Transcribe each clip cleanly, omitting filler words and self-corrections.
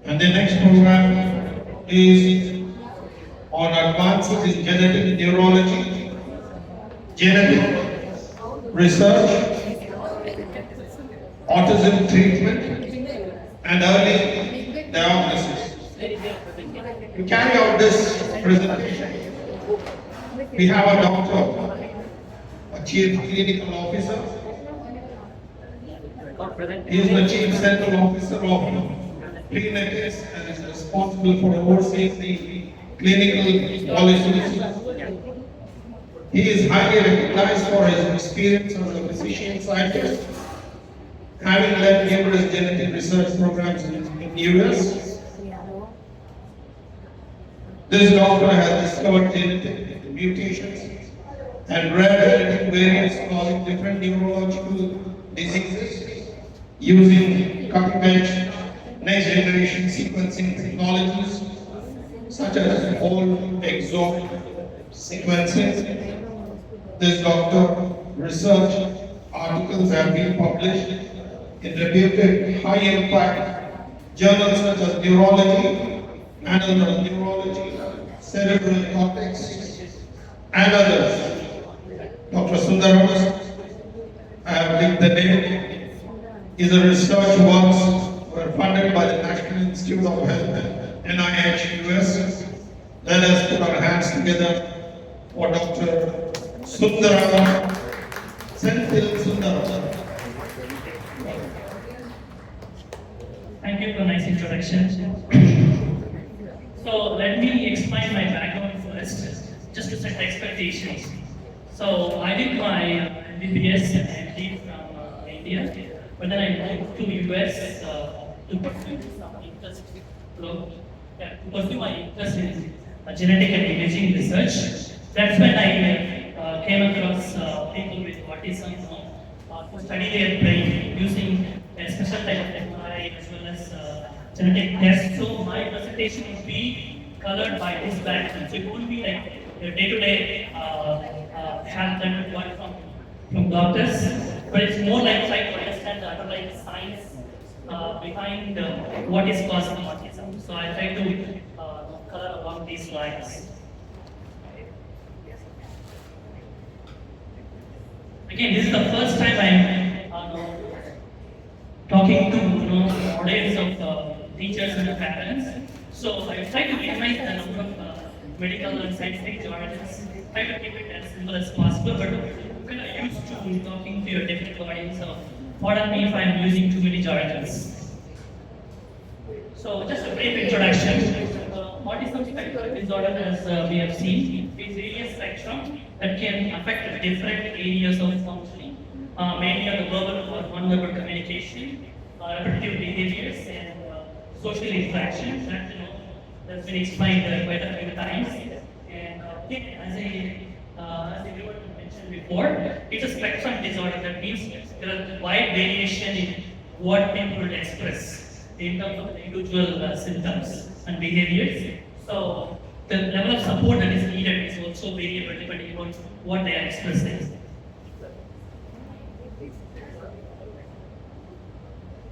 And the next program is on advances in genetic neurology, genetic research, autism treatment, and early diagnosis. To carry out this presentation, we have a doctor, a chief clinical officer. He is the chief central officer of clinics and is responsible for overseeing the clinical policies. He is highly recognized for his experience as a physician scientist, having led numerous genetic research programs in the US. This doctor has discovered genetic mutations and rare genetic variants causing different neurological diseases using cutting-edge next generation sequencing technologies such as whole exome sequencing. This doctor research articles have been published in reputed high-impact journals such as Neurology, Animal Neurology, Cerebral Cortex, and others. Dr. Sundaram, I have linked the name, is a research works were funded by the National Institute of Health, NIH, US. Let us put our hands together for Dr. Sundaram, Senthil Sundaram. Thank you for a nice introduction. So let me explain my background first, just to set expectations. So I did my MBBS and MD from India, but then I moved to US to pursue some interest, to pursue my interest in genetic and imaging research. That's when I came across people with autism to study their brain using a special type of MRI as well as genetic tests. So my presentation will be colored by this background. So it won't be like the day-to-day health that we want from doctors, but it's more like trying to understand the underlying science behind what is causing autism. So I try to color along these lines. Again, this is the first time I'm talking to audience of teachers and parents. So I try to minimize the number of medical and scientific journals. Try to keep it as simple as possible, but I'm kind of used to talking to your different audience. So pardon me if I'm using too many jargons. So just a brief introduction. Autism spectrum disorder, as we have seen, is really a spectrum that can affect different areas of functioning, mainly on the verbal or non-verbal communication, repetitive behaviors, and social interaction. That's been explained quite a few times. And as everyone mentioned before, it's a spectrum disorder. That means there is wide variation in what people express in terms of individual symptoms and behaviors. So the level of support that is needed is also variable depending on what they are expressing.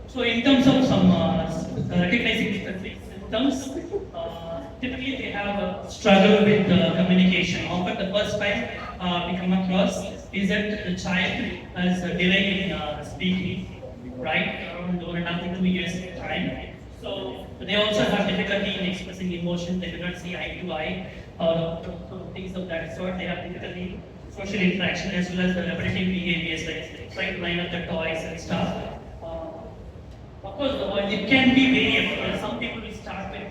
So in terms of some recognizing specific symptoms, typically they have a struggle with communication. Often the first time we come across is that the child has a delay in speaking, right, around 1.5 to 2 years time. So they also have difficulty in expressing emotion. They do not see eye to eye or things of that sort. They have difficulty social interaction as well as the repetitive behaviors like trying to line up the toys and stuff. Of course, it can be variable. Some people will start with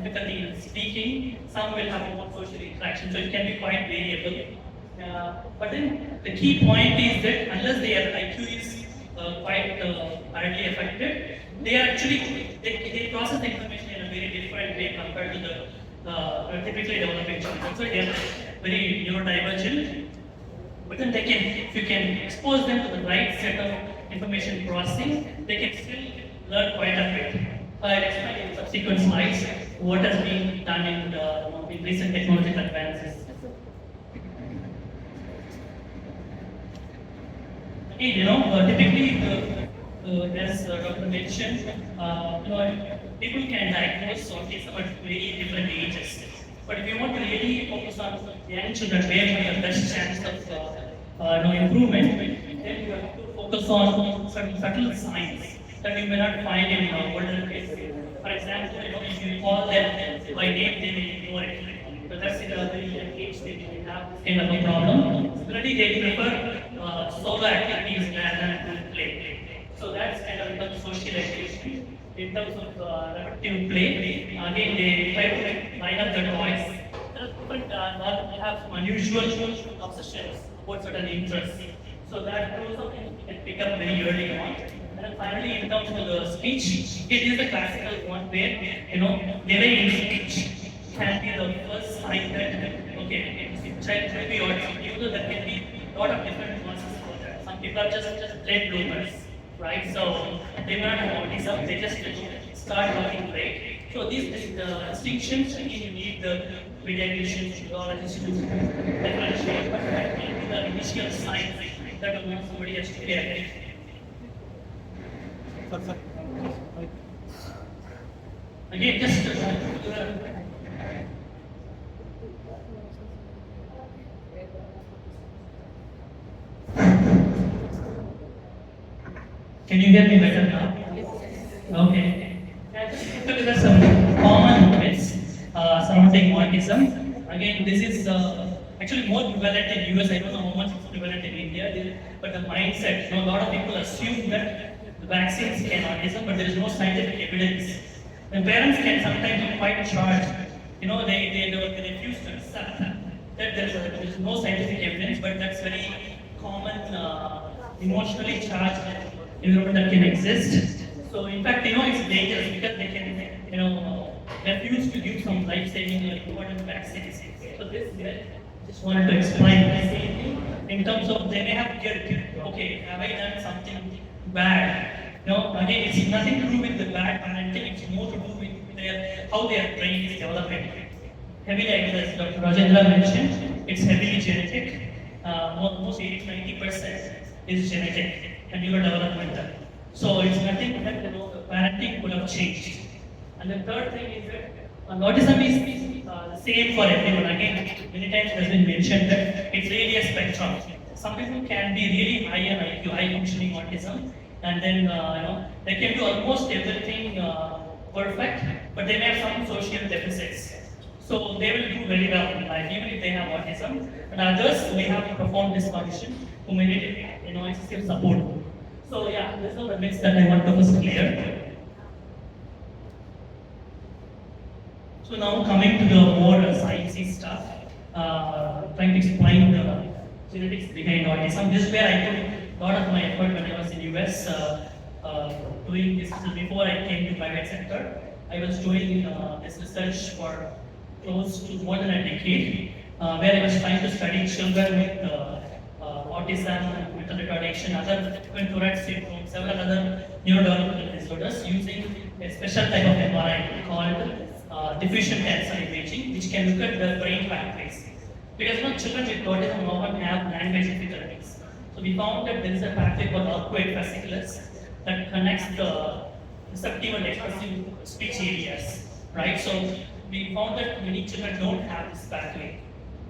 difficulty in speaking. Some will have more social interaction. So it can be quite variable. But then the key point is that unless their IQ is quite badly affected, they are actually they process the information in a very different way compared to the typically developing children. So they are very neurodivergent. But then they can, if you can expose them to the right set of information processing, they can still learn quite a bit. I'll explain in subsequent slides what has been done in recent technological advances. Again, typically as Dr. mentioned, people can diagnose autism at very different ages. But if you want to really focus on young children, where you have the best chance of improvement, then you have to focus on certain subtle signs that you may not find in older kids. For example, if you call them by name, they may ignore it. So that's in a very young age, they may have this kind of a problem. Similarly, they prefer solo activities rather than play. So that's kind of in terms of social activity. In terms of repetitive play, again they try to line up the toys. There are different, have some unusual obsessions about certain interests. So that those of them can pick up very early on. And then finally, in terms of the speech, it is the classical one where delay in speech can be the first sign that child will be autistic. Even though there can be a lot of different causes for that. Some people are just late bloomers, right? So they may not have autism, they just start working late. So these distinctions, again, you need the pediatrician, neurologist to differentiate, but that may be the initial signs that somebody has to pay attention. Again, just can you hear me better now? Okay. I just put together some common myths surrounding autism. Again, this is actually more prevalent in US. I don't know how much it's prevalent in India, but the mindset. A lot of people assume that the vaccines can autism, but there is no scientific evidence. The parents can sometimes be quite charged. They refuse to accept that there is no scientific evidence, but that's very common emotionally charged environment that can exist. So in fact, it's dangerous because they can, refuse to give some life-saving important vaccines. So this just wanted to explain the same thing in terms of they may have guilt. Okay, have I done something bad? Again, it's nothing to do with the bad parenting. It's more to do with how their brain is developing. Heavily, as Dr. Rajendra mentioned, it's heavily genetic. Almost 80-90% is genetic and neurodevelopmental. So it's nothing that the parenting could have changed. And the third thing is that autism is the same for everyone. Again, many times it has been mentioned that it's really a spectrum. Some people can be really high in IQ, high functioning autism, and then they can do almost everything perfect, but they may have some social deficits. So they will do very well in life, even if they have autism. And others may have profound dysfunction who may need excessive support. So yeah, these are the myths that I want to first clear. So now coming to the more sciencey stuff, trying to explain the genetics behind autism. This is where I put a lot of my effort when I was in US doing this. Before I came to private sector, I was doing this research for close to more than a decade, where I was trying to study children with autism, mental retardation, other Tourette syndrome, several other neurodevelopmental disorders using a special type of MRI called diffusion tensor imaging, which can look at the brain pathways. Because children with autism often have language difficulties. So we found that there is a pathway called arcuate fasciculus that connects the receptive and expressive speech areas, right? So we found that many children don't have this pathway.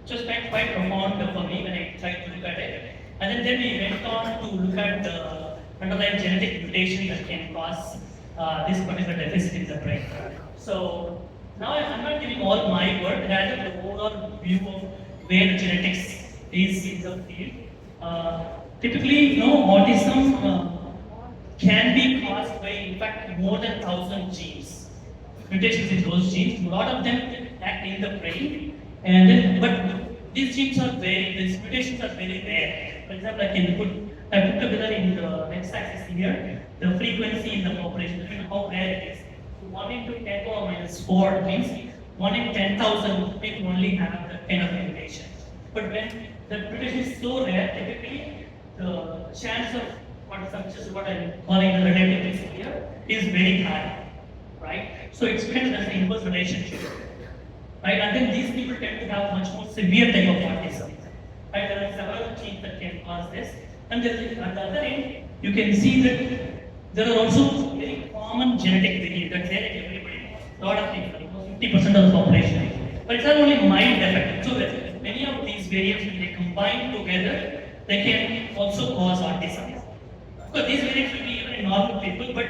It was quite profound for me when I tried to look at it. And then we went on to look at the underlying genetic mutation that can cause this particular deficit in the brain. So now I'm not giving all my work, rather the overall view of where the genetics is in the field. Typically, autism can be caused by, in fact, more than 1,000 genes. Mutations in those genes. A lot of them act in the brain, but these genes are these mutations are very rare. For example, I put together in the x-axis here the frequency in the population, how rare it is. So 1 into 10 power minus 4 means 1 in 10,000 people only have that kind of mutation. But when the mutation is so rare, typically the chance of autism, which is what I'm calling the relative here, is very high, right? So it's kind of an inverse relationship, right? And then these people tend to have much more severe type of autism, right? There are several genes that can cause this, and then at the other end, you can see that There are also very common genetic variants that there in everybody, lot of people, almost 50% of the population. But it's not only mild defect. So many of these variants, when they combine together, they can also cause autism. Because these variants will be even in normal people, but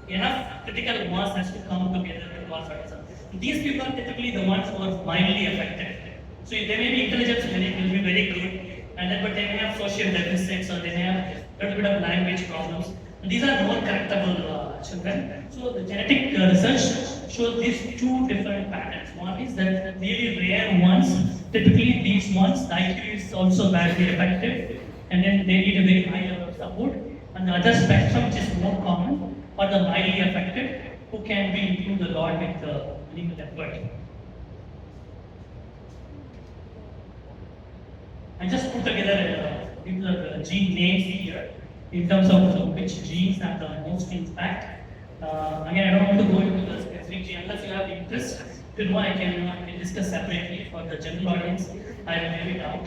enough critical mass has to come together to cause autism. These people are typically the ones who are mildly affected. So they may be intelligence will be very good, and then but they may have social deficits or they may have a little bit of language problems. And these are more correctable children. So the genetic research shows these two different patterns. One is that really rare ones, typically these ones, the IQ is also badly affected, and then they need a very high level of support. And the other spectrum, which is more common, are the mildly affected, who can be improved a lot with minimal effort. I just put together the gene names here in terms of which genes have the most impact. Again, I don't want to go into the specific gene unless you have interest. If you know, I can discuss separately for the general audience. I will leave it out.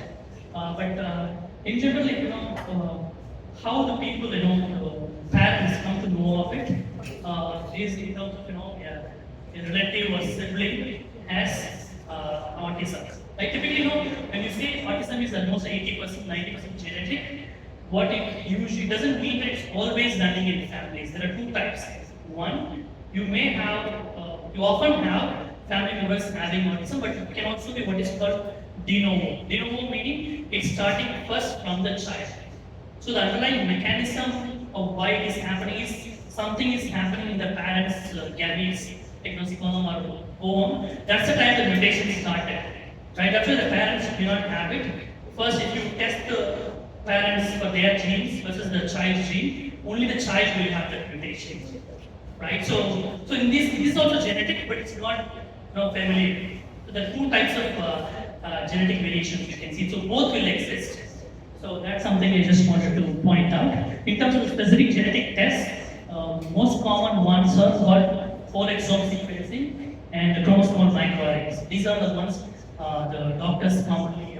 In general, how the people, parents come to know of it is in terms of, a relative or sibling has autism. Like typically, when you say autism is almost 80%, 90% genetic, what it usually doesn't mean that it's always running in families. There are two types. One, you often have family members having autism, but it can also be what is called de novo. De novo meaning it's starting first from the child. So the underlying mechanism of why it is happening is something is happening in the parents' gametes, sperm or ovum. That's the time the mutation started. Right? That's why the parents do not have it. First, if you test the parents for their genes versus the child's gene, only the child will have that mutation. Right? So in this, it is also genetic, but it's not family. So there are two types of genetic variations you can see. So both will exist. So that's something I just wanted to point out. In terms of specific genetic tests, most common ones are called whole exome sequencing and chromosomal microarrays. These are the ones the doctors commonly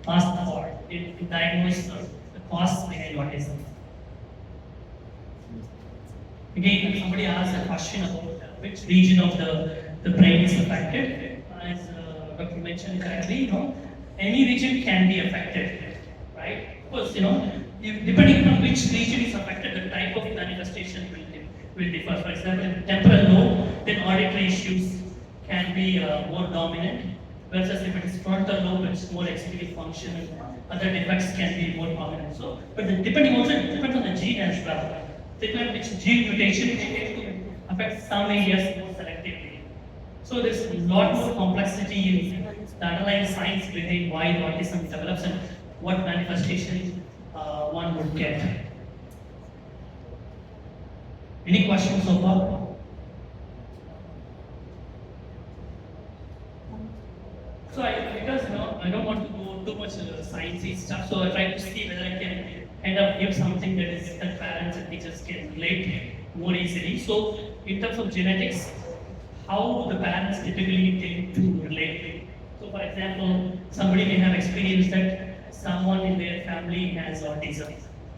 ask for to diagnose the cause behind autism. Again, somebody asked a question about which region of the brain is affected. As Dr. mentioned correctly, any region can be affected, right? Of course, depending on which region is affected, the type of manifestation will differ. For example, in the temporal lobe, then auditory issues can be more dominant. Versus if it is frontal lobe, it's more executive function and other defects can be more prominent. So, but depending also, it depends on the gene as well. Depending on which gene mutation may to affect some areas more selectively. So there's a lot more complexity in the underlying science behind why the autism develops and what manifestation one would get. Any questions so far? So because I don't want to go too much sciencey stuff, so I try to see whether I can kind of give something that parents and teachers can relate more easily. So in terms of genetics, how the parents typically tend to relate. So for example, somebody may have experienced that someone in their family has autism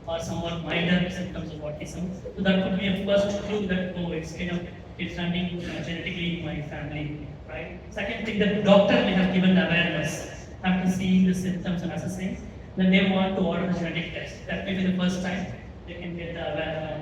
or somewhat milder symptoms of autism. So that could be a first clue that it's running genetically in my family. Right? Second thing, the doctor may have given the awareness after seeing the symptoms and assessing, then they want to order the genetic test. That may be the first time they can get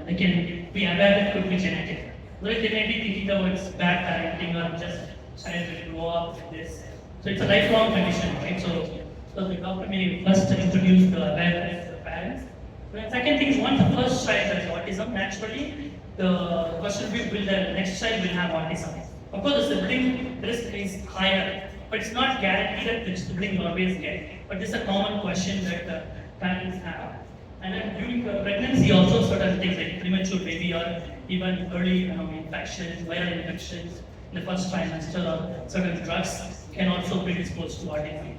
they can be aware that it could be genetic. Otherwise, they may be thinking about it's bad parenting or just child will grow up with this. So it's a lifelong condition, right? So the doctor may first introduce the awareness to the parents. The second thing is once the first child has autism, naturally the question will be will the next child will have autism. Of course, the sibling risk is higher, but it's not guaranteed that the sibling will always get. But this is a common question that parents have. And then during the pregnancy, also certain things like premature baby or even early infections, viral infections in the first trimester or certain drugs can also predispose to autism.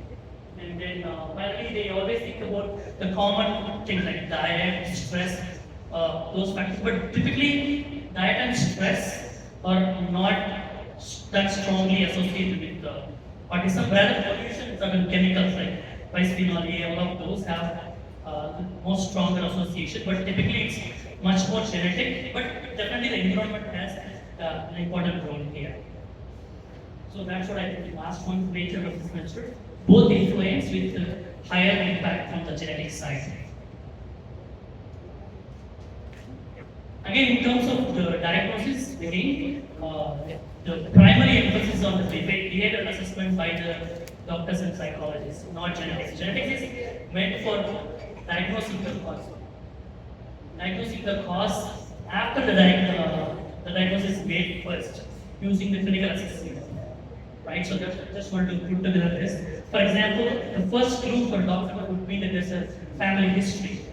And then finally, they always think about the common things like diet, stress, those factors. But typically, diet and stress are not that strongly associated with autism. Rather, pollution, certain chemicals like bisphenol A, all of those have more stronger association. But typically, it's much more genetic, but definitely the environment has an important role here. So that's what I think the last one nature of this measure, both influence with higher impact from the genetic side. Again, in terms of the diagnosis, again, the primary emphasis on the behavioral assessment by the doctors and psychologists, not genetics. Genetics is meant for diagnosing the cause. Diagnosing the cause after the diagnosis is made first, using the clinical assessment. Right, so just want to put together this. For example, the first clue for a doctor would be that there's a family history.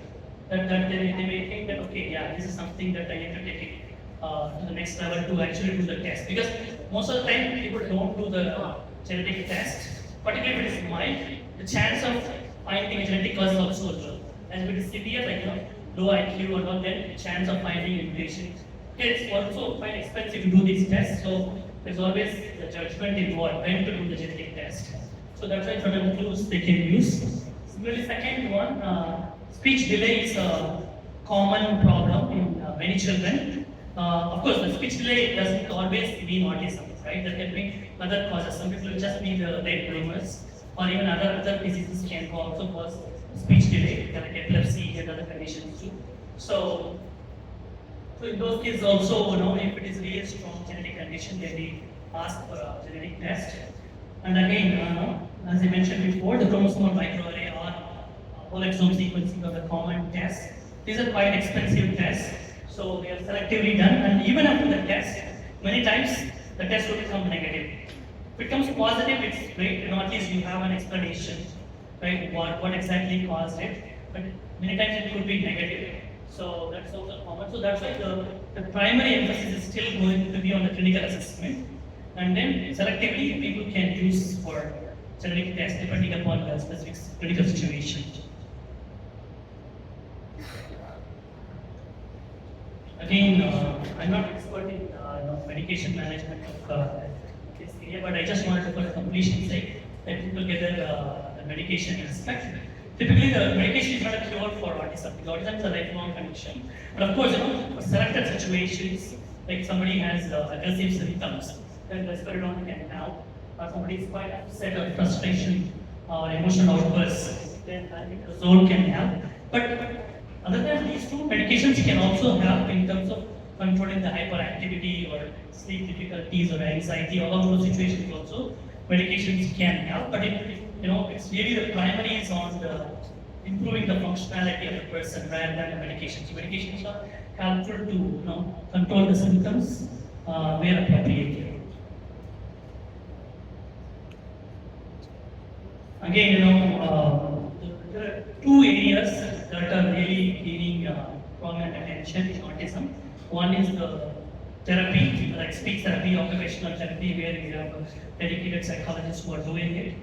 That they may think that, okay, yeah, this is something that I need to take it to the next level to actually do the test. Because most of the time, people don't do the genetic test, particularly if it is mild, the chance of finding a genetic cause is also low. And if it is severe, like low IQ or not, then the chance of finding a mutation. It's also quite expensive to do these tests, so there's always the judgment involved when to do the genetic test. So that's why certain clues they can use. Similarly, second one, speech delay is a common problem in many children. Of course, the speech delay doesn't always mean autism, right? There can be other causes. Some people just need the late bloomers, or even other diseases can also cause speech delay, like epilepsy and other conditions too. So in those cases also, if it is really a strong genetic condition, they may ask for a genetic test. And again, as I mentioned before, the chromosomal microarray or whole exome sequencing are the common tests. These are quite expensive tests, so they are selectively done. And even after the test, many times the test will become negative. If it comes positive, it's great, and at least you have an explanation, right? What exactly caused it. But many times it could be negative. So that's also common. So that's why the primary emphasis is still going to be on the clinical assessment. And then selectively people can use for genetic tests depending upon the specific clinical situation. Again, I'm not expert in medication management of this area, but I just wanted to, for completion's sake, let people get the medication aspect. Typically, the medication is not a cure for autism. Because autism is a lifelong condition. But of course, for selected situations, like somebody has aggressive symptoms, then risperidone can help. Or somebody is quite upset or frustration or emotional outbursts, then alprazolam can help. But other than these two, medications can also help in terms of controlling the hyperactivity or sleep difficulties or anxiety. All of those situations also, medications can help. But it's really the primary is on improving the functionality of the person rather than the medications. Medications are helpful to control the symptoms where appropriate. Again, there are two areas that are really gaining prominent attention in autism. One is the therapy, like speech therapy, occupational therapy, where we have dedicated psychologists who are doing it.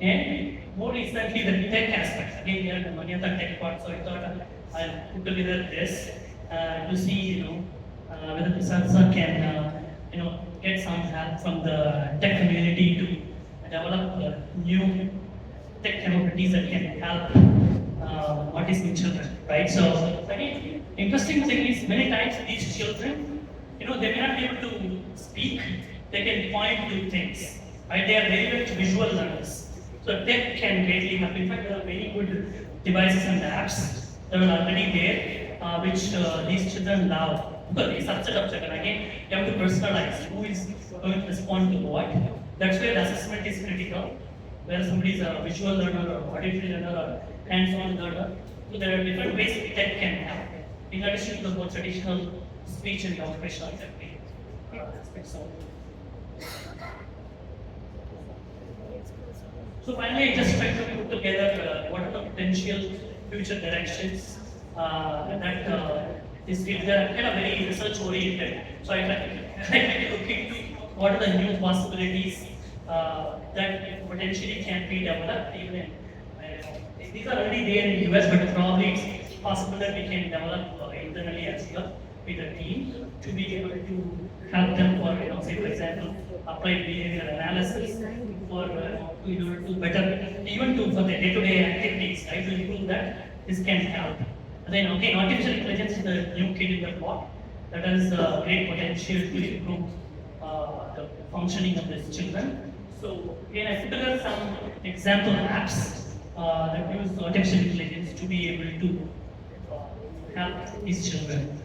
And more recently, the tech aspect. Again, we have the Manyata tech part, so I thought I'll put together this to see, whether the Sansa can, get some help from the tech community to develop new tech capabilities that can help autistic children, right? So, again, interesting thing is many times these children, they may not be able to speak, they can point to things, right? They are very much visual learners. So tech can greatly help. In fact, there are very good devices and apps that are already there, which these children love. Because it's subset of children. Again, you have to personalize who is going to respond to what. That's where the assessment is critical. Whether somebody is a visual learner or auditory learner or hands-on learner. So there are different ways tech can help. In addition to the more traditional speech and occupational therapy aspects. So finally, I just tried to put together what are the potential future directions that this field. They are kind of very research oriented. So I tried to look into what are the new possibilities that potentially can be developed. Even these are already there in the US, but probably it's possible that we can develop internally as well with a team to be able to help them for, say for example, applied behavioral analysis for in order to better, even for the day-to-day activities, right, to improve that, this can help. Then okay, artificial intelligence is the new kid in the block that has great potential to improve the functioning of these children. So again, I put together some example apps that use artificial intelligence to be able to help these children.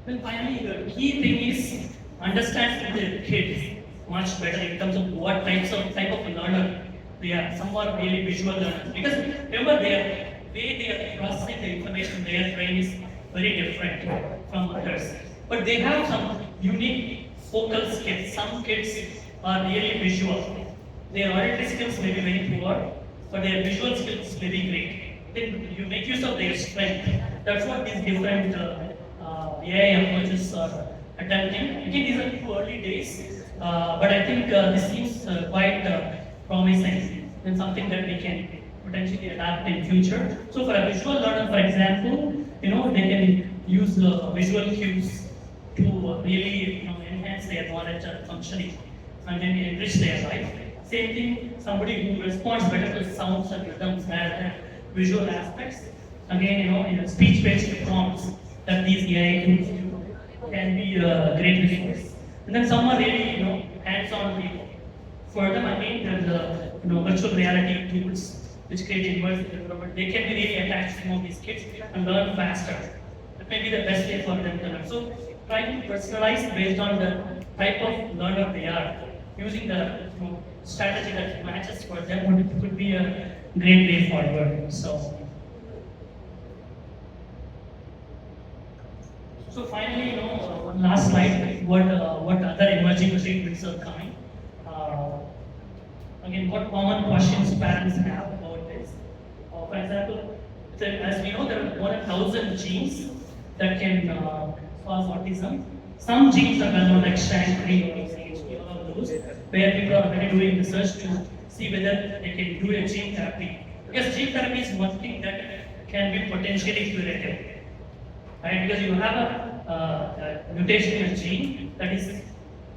Well, finally, the key thing is understanding the kids much better in terms of what type of learner they are. Some are really visual learners because remember their way they are processing the information, their brain is very different from others. But they have some unique focal skills. Some kids are really visual. Their auditory skills may be very poor, but their visual skills may be great. Then you make use of their strength. That's what these different AI approaches are attempting. Again, these are too early days, but I think this seems quite promising and something that we can potentially adapt in future. So for a visual learner, for example, they can use visual cues to really enhance their knowledge and functioning and then enrich their life. Same thing, somebody who responds better to sounds and rhythms rather than visual aspects. Again, in speech-based prompts that these AI tools do can be a great resource. And then some are really, hands-on people. For them, again, there's virtual reality tools which create immersive environment. They can be really attached to some of these kids and learn faster. That may be the best way for them to learn. So trying to personalize based on the type of learner they are, using the strategy that matches for them could be a great way forward. So finally, one last slide. What other emerging treatments are coming? Again, what common questions parents have about this? For example, as we know, there are more than 1,000 genes that can cause autism. Some genes are well known, like SHANK3 or CHP, all of those, where people are already doing research to see whether they can do a gene therapy. Because gene therapy is one thing that can be potentially curative. Right? Because you have a mutation in a gene that is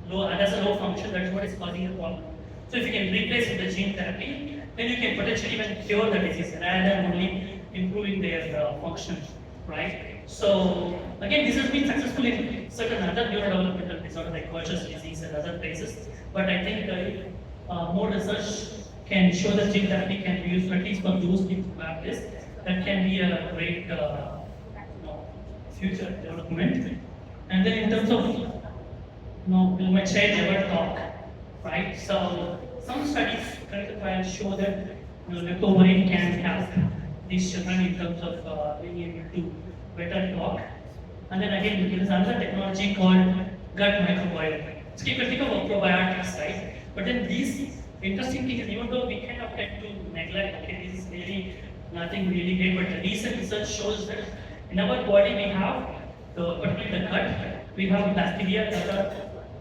low, that's a low function, that's what is causing the problem. So if you can replace with the gene therapy, then you can potentially even cure the disease rather than only improving their function, right? So again, this has been successful in certain other neurodevelopmental disorders like Gaucher's disease and other places. But I think more research can show that gene therapy can be used at least for those people who have this. That can be a great future development. And then in terms of will my child ever talk, right? So some studies, clinical trials show that leucovorin can help these children in terms of being able to better talk. And then again, there is another technology called gut microbiome. So you can think of probiotics, right? But then these interesting things, even though we kind of tend to neglect, okay, this is really nothing really great, but the recent research shows that in our body we have, particularly the gut, we have bacteria that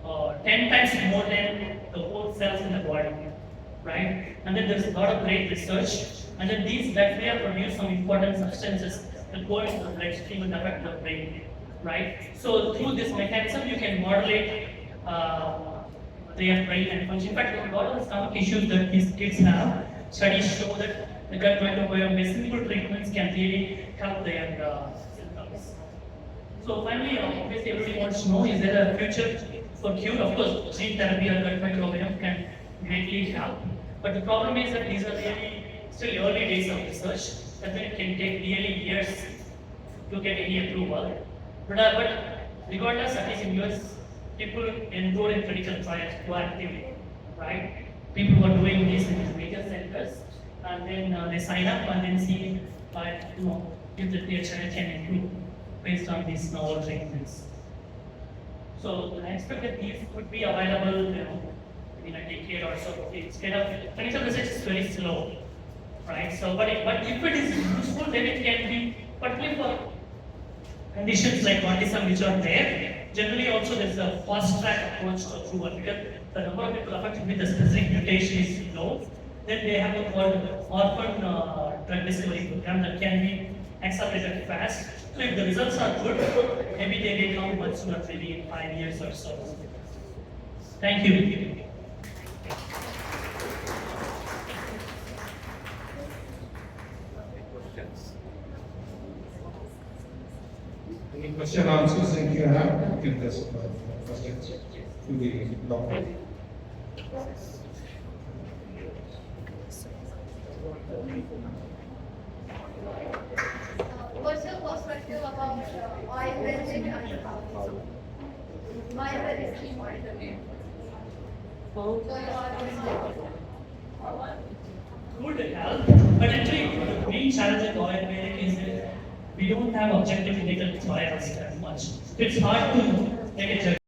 are 10 times more than the whole cells in the body, right? And then there's a lot of great research, and then these bacteria produce some important substances that go into the bloodstream and affect the brain, right? So through this mechanism, you can modulate their brain and function. In fact, a lot of the stomach issues that these kids have, studies show that the gut microbiome based simple treatments can really help their symptoms. So finally, obviously everybody wants to know, is there a future for cure? Of course, gene therapy or gut microbiome can greatly help. But the problem is that these are really still early days of research. That means it can take really years to get any approval. But regardless, at least in US, people enroll in clinical trials proactively, right? People who are doing this in these major centers, and then they sign up and then see if their child can improve based on these novel treatments. So I expect that these could be available, in a decade or so. It's kind of clinical research is very slow, right? So, but if it is useful, then it can be, particularly for conditions like autism which are there. Generally, also there's a fast track approach to approval because the number of people affected with the specific mutation is low. Then they have a called orphan drug discovery program that can be accelerated fast. So if the results are good, maybe they may come much sooner, maybe in 5 years or so. Thank you. Questions? question answers if you have, you can just questions to the doctor. What's your perspective about Ayurvedic and Autism? My very point of view. So Good help, but actually the main challenge in Ayurvedic is that we don't have objective clinical trials that much. It's hard to take a